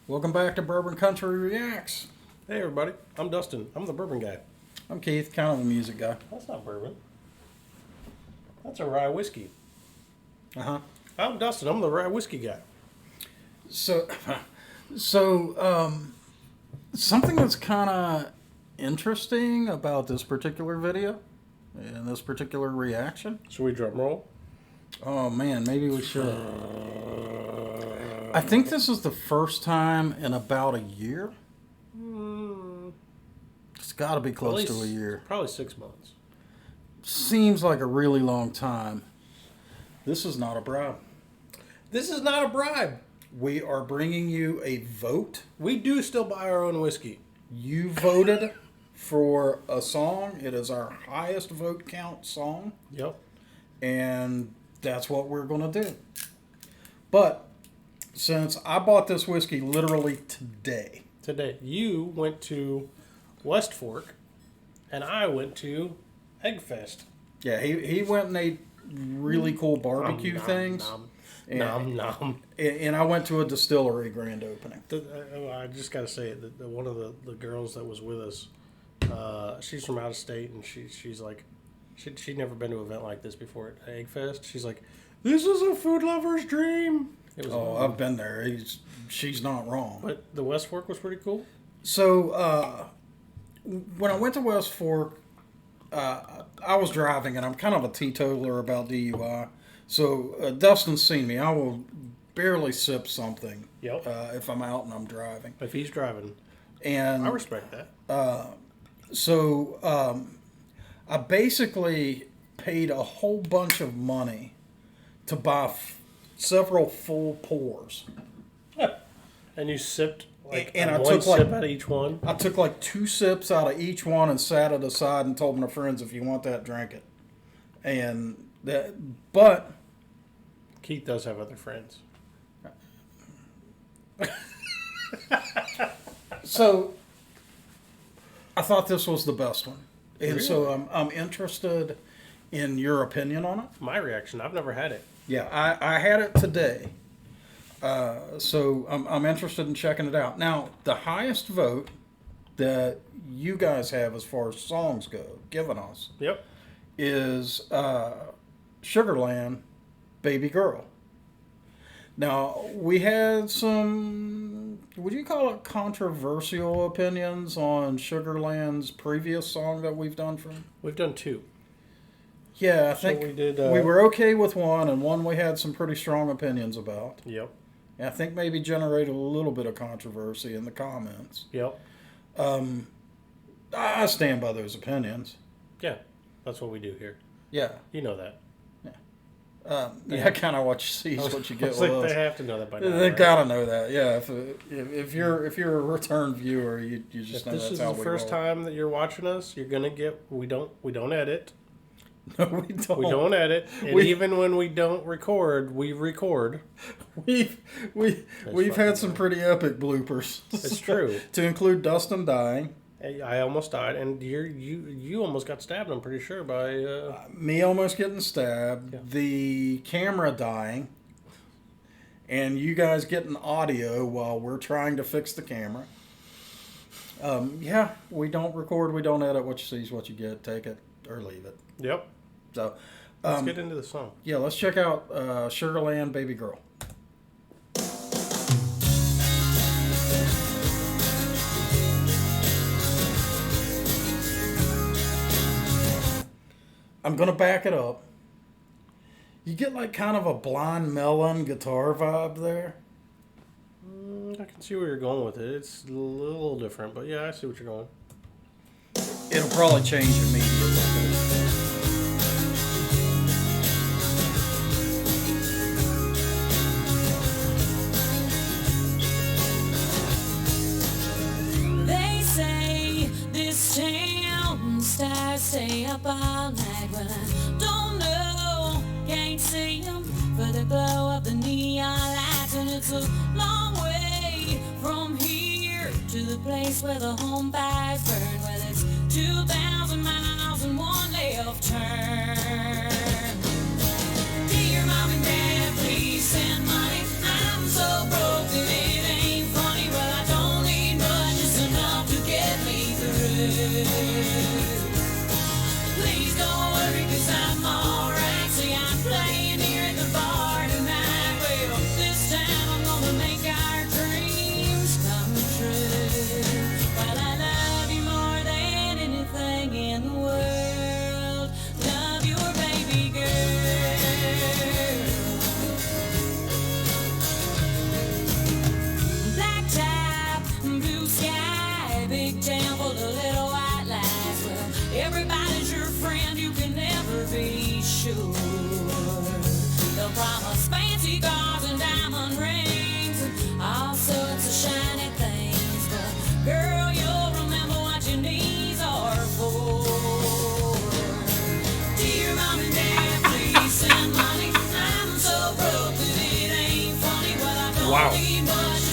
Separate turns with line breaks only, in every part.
Welcome back to Bourbon Country Reacts.
Hey everybody, I'm Dustin. I'm the bourbon guy.
I'm Keith, kind of a music guy.
That's not bourbon. That's a rye whiskey.
Uh-huh.
I'm Dustin. I'm the rye whiskey guy.
So, something that's kind of interesting about this particular video and this particular reaction.
Should we drum roll?
Oh man, maybe we should. I think this is the first time in about a year. It's got to be close to a year.
Probably 6 months.
Seems like a really long time. This is not a bribe.
This is not a bribe.
We are bringing you a vote.
We do still buy our own whiskey.
You voted for a song. It is our highest vote count song.
Yep.
And that's what we're going to do. But since I bought this whiskey literally today.
You went to West Fork, and I went to Eggfest.
Yeah, he went and ate really cool barbecue things.
Nom.
And I went to a distillery grand opening.
I just got to say it. One of the girls that was with us, she's from out of state, and she's like, she'd never been to an event like this before at Eggfest. She's like, this is a food lover's dream.
I've been there. She's not wrong.
But the West Fork was pretty cool.
So when I went to West Fork, I was driving, and I'm kind of a teetotaler about DUI. So Dustin's seen me. I will barely sip something if I'm out and I'm driving.
If he's driving.
And
I respect that.
I basically paid a whole bunch of money to buy several full pours.
And you sipped
I
one sip out of each one?
I took like 2 sips out of each one and sat it aside and told my friends, if you want that, drink it. But
Keith does have other friends.
So I thought this was the best one. And
really?
So I'm interested in your opinion on it.
My reaction, I've never had it.
Yeah, I had it today. So I'm interested in checking it out. Now, the highest vote that you guys have as far as songs go, given us, is Sugarland, Baby Girl. Now, we had some, would you call it controversial opinions on Sugarland's previous song that we've done for him?
We've done 2.
Yeah, I think
we did.
We were okay with one, and one we had some pretty strong opinions about.
Yep.
And I think maybe generated a little bit of controversy in the comments.
Yep.
I stand by those opinions.
Yeah, that's what we do here.
Yeah.
You know that.
Yeah, kind of what you see is what you get with us.
They have to know that by now.
They
right?
gotta know that. Yeah. If you're a return viewer, you just know
If this
that's
is
how
the
we
first
roll.
time that you're watching us, you're gonna get. We don't edit.
No, we don't.
We don't edit, and even when we don't record, we record.
We've had some pretty epic bloopers.
It's true.
To include Dustin dying.
I almost died, and you almost got stabbed. I'm pretty sure by
me almost getting stabbed,
Yeah.
the camera dying, and you guys getting audio while we're trying to fix the camera. Yeah, we don't record, we don't edit. What you see is what you get. Take it or leave it.
Yep.
So
Let's get into the song.
Yeah, let's check out Sugarland, Baby Girl. I'm going to back it up. You get like kind of a Blind Melon guitar vibe there.
I can see where you're going with it. It's a little different, but yeah, I see what you're going.
It'll probably change immediately.
They say this town stars stay up all night. Well, I don't know, can't see them for the glow of the neon lights. And it's a long way from here to the place where the home fires burn. Well, it's 2,000 miles and one left turn. Dear mom and dad, please send money. I'm so broke that it ain't funny, but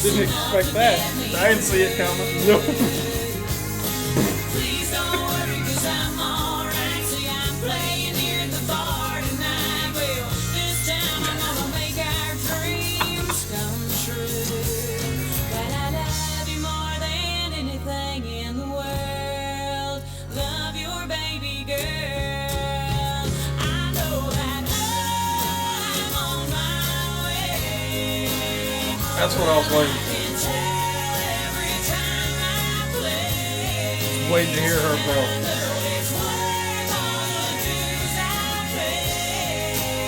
Didn't expect that.
I didn't see it coming.
Nope.
Please don't worry, 'cause I'm alright. See, I'm playing here at the bar tonight. Well, this time I'm gonna make our dreams come true. But I love you more than anything in the world. Love your baby girl. I know that I'm on my way.
That's what I was waiting for.
Can tell every time I play.
Waiting to hear her bell.
It's worth all the dues I pay.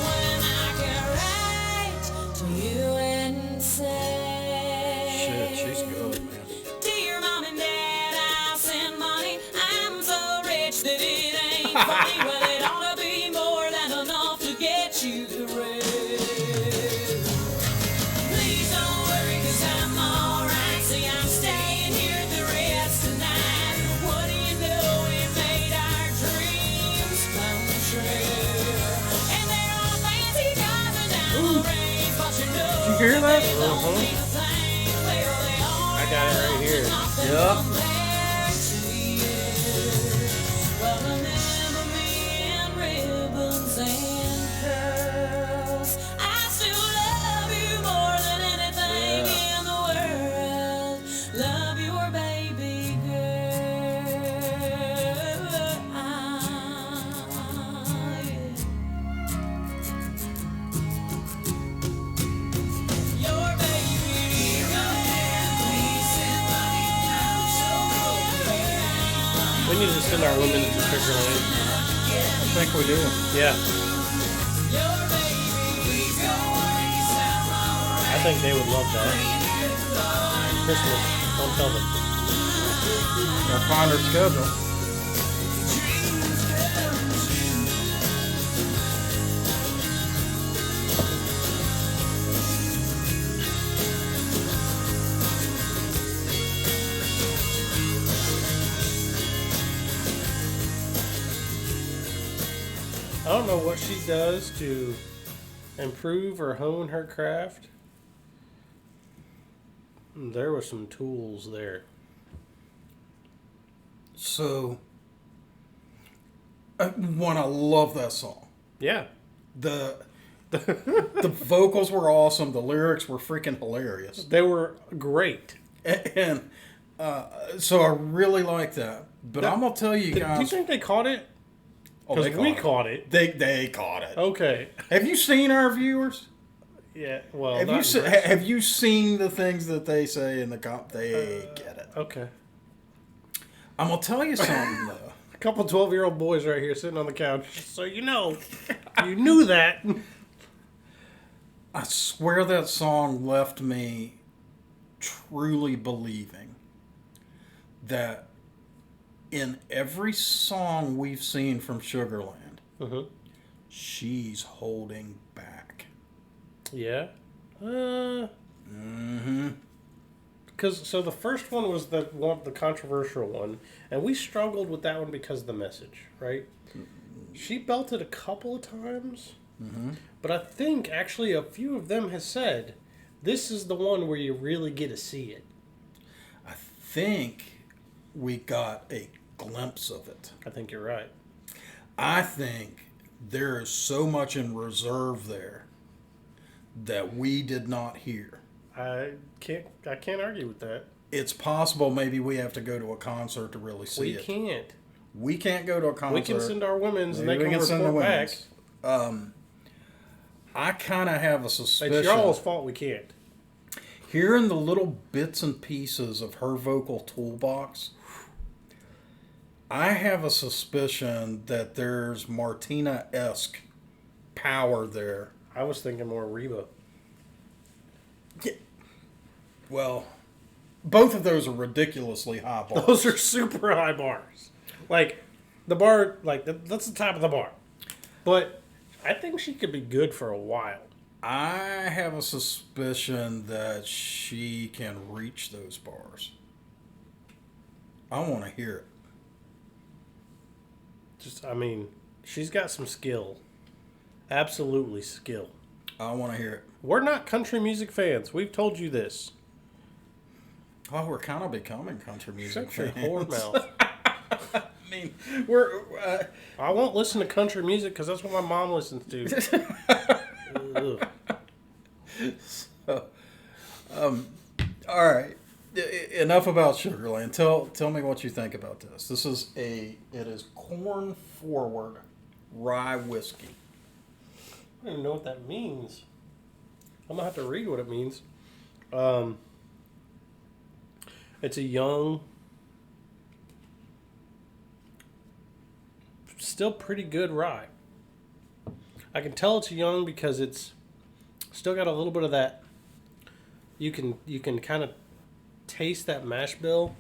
When I can write to you and say,
Shit, she's good, man.
Dear Mom and Dad, I'll send money. I'm so rich that it ain't funny. Well, it ought to be more than enough to get you through. Please don't worry, 'cause I'm alright. See, I'm staying here at the rest tonight. What do you know? We made our dreams come true. And there are fancy cars and diamond rings, but you know
Did you hear that?
they don't mean a thing. Well, they are
I got it right here.
Yep.
compared to you. Well, remember me in ribbons and curls. I still love you more than anything in the world. Love your baby girl. Your baby girl.
We need to send our women to Sugarland.
I think we do.
Yeah. I think they would love that. Christmas. Don't tell them.
Gotta find her schedule.
I don't know what she does to improve or hone her craft. There were some tools there.
So, one, I love that song.
Yeah.
The vocals were awesome. The lyrics were freaking hilarious.
They were great.
And so I really like that. But I'm gonna tell you
Do you
guys,
think they caught it?
oh, they
Because we
caught
caught it.
it. They caught it.
Okay.
Have you seen our viewers?
Yeah. Well,
Have
not
you
in person.
have you seen the things that they say in the comp? They get it.
Okay.
I'm gonna tell you something though.
A couple 12-year-old boys right here sitting on the couch. So you know, you knew that.
I swear that song left me truly believing that in every song we've seen from Sugarland, she's holding back.
Yeah.
Mm-hmm.
Because so the first one was the controversial one, and we struggled with that one because of the message, right? She belted a couple of times, but I think actually a few of them has said this is the one where you really get to see it.
I think we got a glimpse of it.
I think you're right.
I think there is so much in reserve there that we did not hear.
I can't argue with that.
It's possible maybe we have to go to a concert to really see
We
it.
can't.
We can't go to a concert.
We can send our women's and they
Maybe
can
we send the
report back.
women's. I kind of have a suspicion.
It's y'all's fault we can't.
Hearing the little bits and pieces of her vocal toolbox, I have a suspicion that there's Martina-esque power there.
I was thinking more Reba.
Yeah. Well, both of those are ridiculously high bars.
Those are super high bars. Like, the bar, like, that's the top of the bar. But I think she could be good for a while.
I have a suspicion that she can reach those bars. I want to hear it.
I mean, she's got some skill. Absolutely skill.
I want to hear it.
We're not country music fans. We've told you this.
Oh, we're kind of becoming country music
Shut your
fans.
whore mouth.
I mean, we're
I won't listen to country music because that's what my mom listens to. Ugh.
so, all right. Enough about Sugarland. Tell me what you think about this. It is corn forward rye whiskey.
I don't even know what that means. I'm gonna have to read what it means. It's a young, still pretty good rye. I can tell it's young because it's still got a little bit of that. You can kind of taste that mash bill.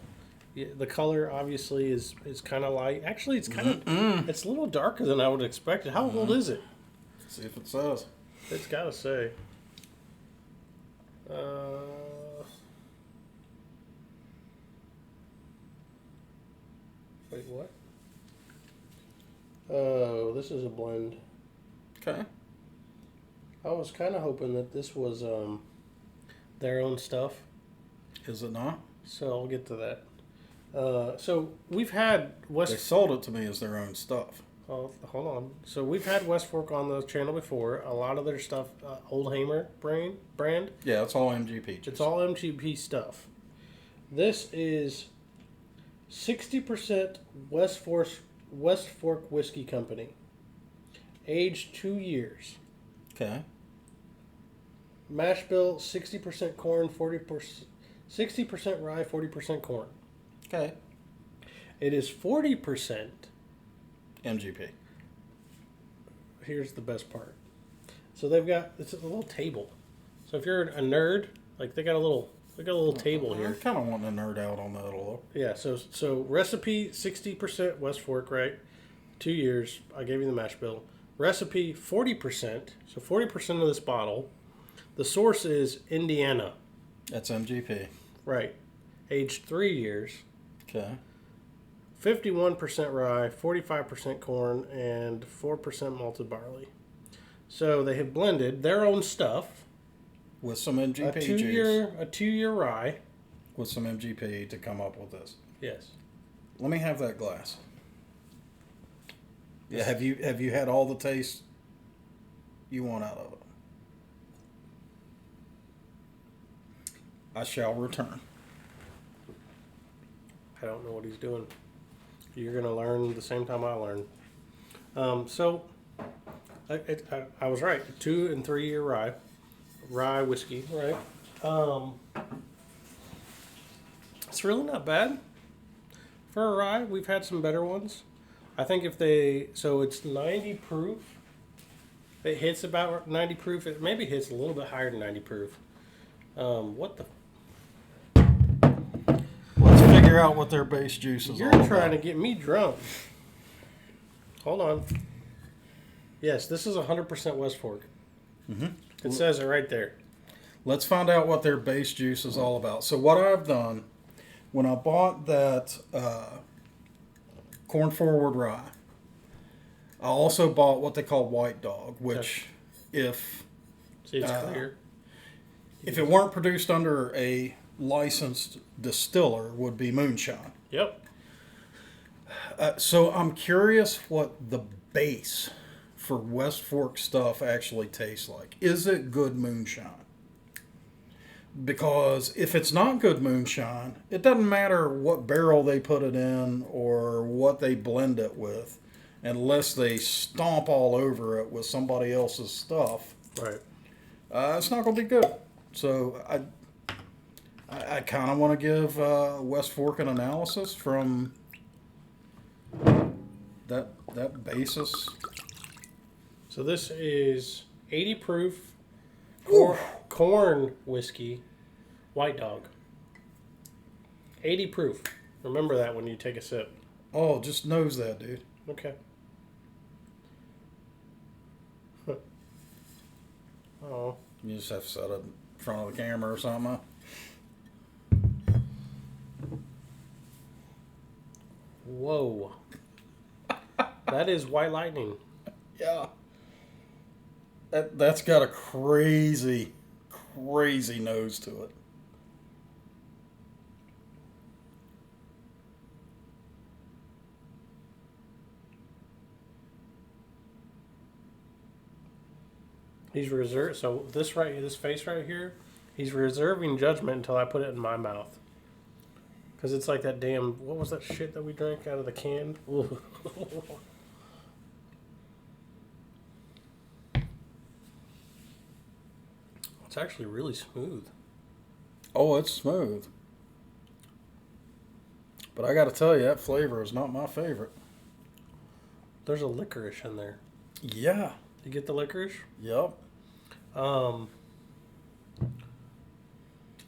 The color obviously is kind of light. Actually, it's kind of it's a little darker than I would expect. How old is it?
See if it says.
It's got to say. Wait, what? Oh, this is a blend.
Okay.
I was kind of hoping that this was their own stuff.
Is it not?
So I'll get to that. So we've had
They sold it to me as their own stuff.
Oh, hold on. So we've had West Fork on the channel before. A lot of their stuff, Old Hamer brand.
Yeah, it's all MGP.
It's all MGP stuff. This is 60% West Fork Whiskey Company. Aged 2 years.
Okay.
Mash bill 60% corn, 60% rye, 40% corn.
Okay.
It is 40%.
MGP.
Here's the best part. So it's a little table. So if you're a nerd, like they got a little table
I'm
here.
kind of wanting to nerd out on that a little.
Yeah. So recipe 60% West Fork, right? 2 years. I gave you the mash bill. Recipe 40%. So 40% of this bottle. The source is Indiana.
That's MGP.
Right. Aged 3 years.
Okay.
51% rye, 45% corn, and 4% malted barley. So they have blended their own stuff.
With some MGP
A 2 year rye.
With some MGP to come up with this.
Yes.
Let me have that glass. Yeah, have you had all the taste you want out of it? I shall return.
I don't know what he's doing. You're going to learn the same time I learn. I was right. 2 and 3 year rye whiskey, right? It's really not bad for a rye. We've had some better ones. I think it's 90 proof. It hits about 90 proof. It maybe hits a little bit higher than 90 proof. What the?
Let's figure out what their base juice is
You're
all
trying
about.
to get me drunk. Hold on. Yes, this is 100% West Fork.
Mm-hmm.
It says it right there.
Let's find out what their base juice is all about. So what I've done, when I bought that corn forward rye, I also bought what they call White Dog, which if
See, it's clear.
if it weren't produced under a licensed distiller, would be moonshine.
Yep.
So I'm curious what the base for West Fork stuff actually tastes like. Is it good moonshine? Because if it's not good moonshine, it doesn't matter what barrel they put it in or what they blend it with, unless they stomp all over it with somebody else's stuff.
Right.
It's not going to be good. So I kind of want to give West Fork an analysis from that basis.
So this is 80 proof
Ooh.
corn whiskey, White Dog. 80 proof. Remember that when you take a sip.
Oh, just knows that, dude.
Okay. Oh.
You just have to set it in front of the camera or something.
Whoa. That is White Lightning.
Yeah. That's got a crazy, crazy nose to it.
He's reserved. So this face right here, he's reserving judgment until I put it in my mouth. Because it's like that damn, what was that shit that we drank out of the can? It's actually really smooth.
Oh, it's smooth. But I got to tell you, that flavor is not my favorite.
There's a licorice in there.
Yeah.
You get the licorice?
Yep.
Um,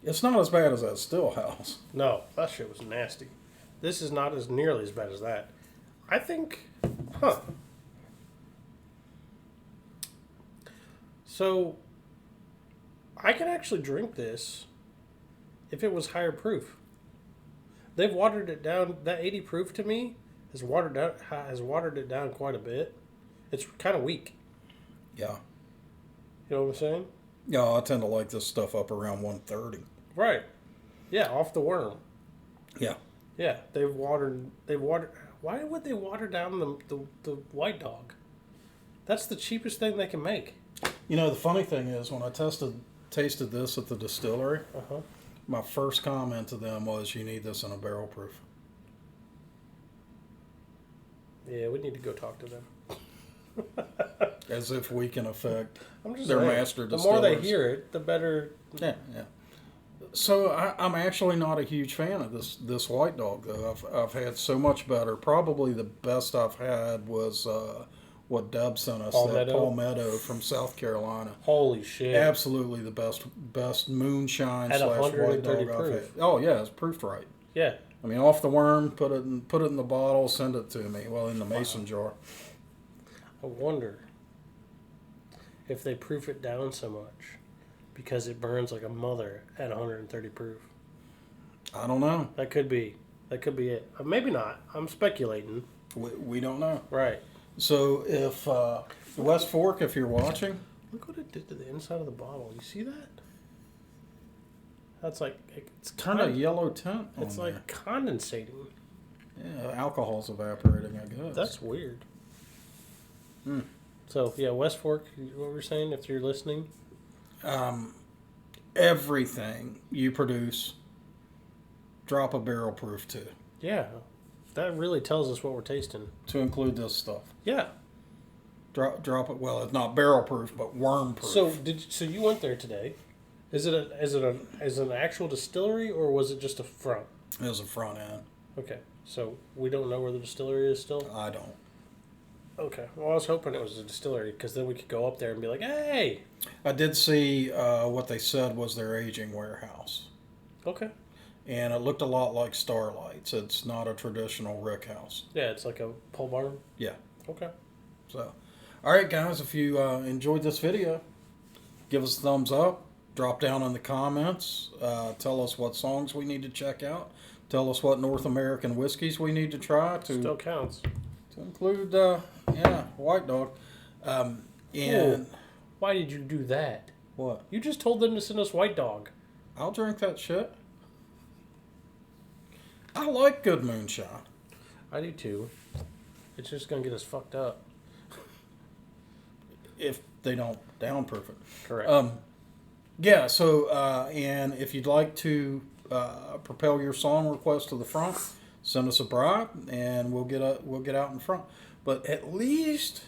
It's not as bad as that Stillhouse.
no, that shit was nasty. This is not as nearly as bad as that. I think, huh. So, I could actually drink this if it was higher proof. They've watered it down. That 80 proof to me has watered it down quite a bit. It's kind of weak.
Yeah.
You know what I'm saying?
Yeah, I tend to like this stuff up around 130.
Right. Yeah, off the worm.
Yeah.
Yeah, they've watered. Why would they water down the White Dog? That's the cheapest thing they can make.
You know, the funny thing is, when I tasted this at the distillery, my first comment to them was, you need this in a barrel proof.
Yeah, we need to go talk to them.
As if we can affect
I'm just
their
saying,
master
the
distillers.
more they hear it, the better.
Yeah, yeah. So I'm actually not a huge fan of this White Dog, though. I've had so much better. Probably the best I've had was what Deb sent us, that Palmetto from South Carolina.
Holy shit!
Absolutely the best moonshine
At
/ White
130
Dog I've
proof.
had. Oh yeah, it's proofed right.
Yeah.
I mean, off the worm, put it in the bottle, send it to me. Well, in the mason jar.
I wonder if they proof it down so much because it burns like a mother at 130 proof.
I don't know.
That could be it. Maybe not. I'm speculating.
We don't know.
Right.
So if West Fork, if you're watching,
Look what it did to the inside of the bottle. You see that? That's like
it's kind of yellow tint.
It's
on
like condensating.
there. Yeah, alcohol's evaporating, I guess.
That's weird.
Hmm.
So yeah, West Fork. What we're saying, if you're listening,
Everything you produce, drop a barrel proof
yeah, that really tells us what we're tasting.
to include this stuff.
Yeah.
Drop it. Well, it's not barrel proof, but worm proof.
So you went there today? Is it an actual distillery or was it just a front?
It was a front end.
Okay, so we don't know where the distillery is still.
I don't.
Okay, well I was hoping it was a distillery because then we could go up there and be like, hey.
I did see what they said was their aging warehouse,
Okay.
and it looked a lot like Starlight's. It's not a traditional rick house.
Yeah, it's like a pole barn.
Yeah.
Okay.
So, all right, guys, if you enjoyed this video, give us a thumbs up. Drop down in the comments. Tell us what songs we need to check out. Tell us what North American whiskeys we need to try
Still counts.
to include, White Dog. And
Whoa. Why did you do that?
what?
You just told them to send us White Dog.
I'll drink that shit. I like good moonshine.
I do too. It's just gonna get us fucked up.
If they don't downproof it.
Correct.
Yeah, so, and if you'd like to propel your song request to the front, send us a bribe, and we'll get out in front. But at least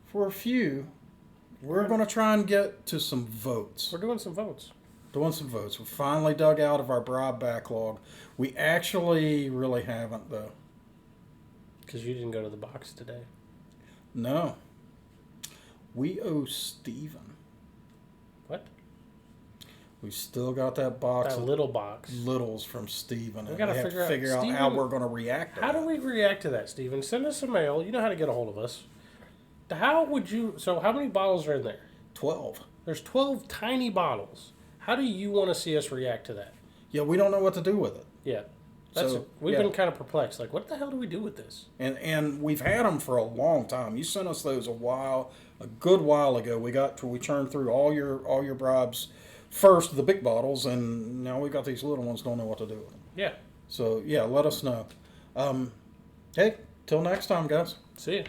for a few, we're going to try and get to some votes.
We're doing some votes.
We finally dug out of our bribe backlog. We actually really haven't, though.
Because you didn't go to the box today.
No. We owe Steven.
What?
We still got that box
That
of
little box.
littles from Steven.
We
and
gotta
have
figure
to
out-
figure out
Steven,
how we're going to react to
How
that.
do we react to that, Steven? Send us a mail. You know how to get a hold of us. How many bottles are in there?
12.
There's 12 tiny bottles. How do you want to see us react to that?
Yeah, we don't know what to do with it.
Yeah. We've
yeah.
been kind of perplexed. Like, what the hell do we do with this?
And we've had them for a long time. You sent us those a while a good while ago. We churned through all your bribes first, the big bottles, and now we got these little ones. Don't know what to do with them.
Yeah.
So yeah, let us know. Hey, till next time, guys.
See ya.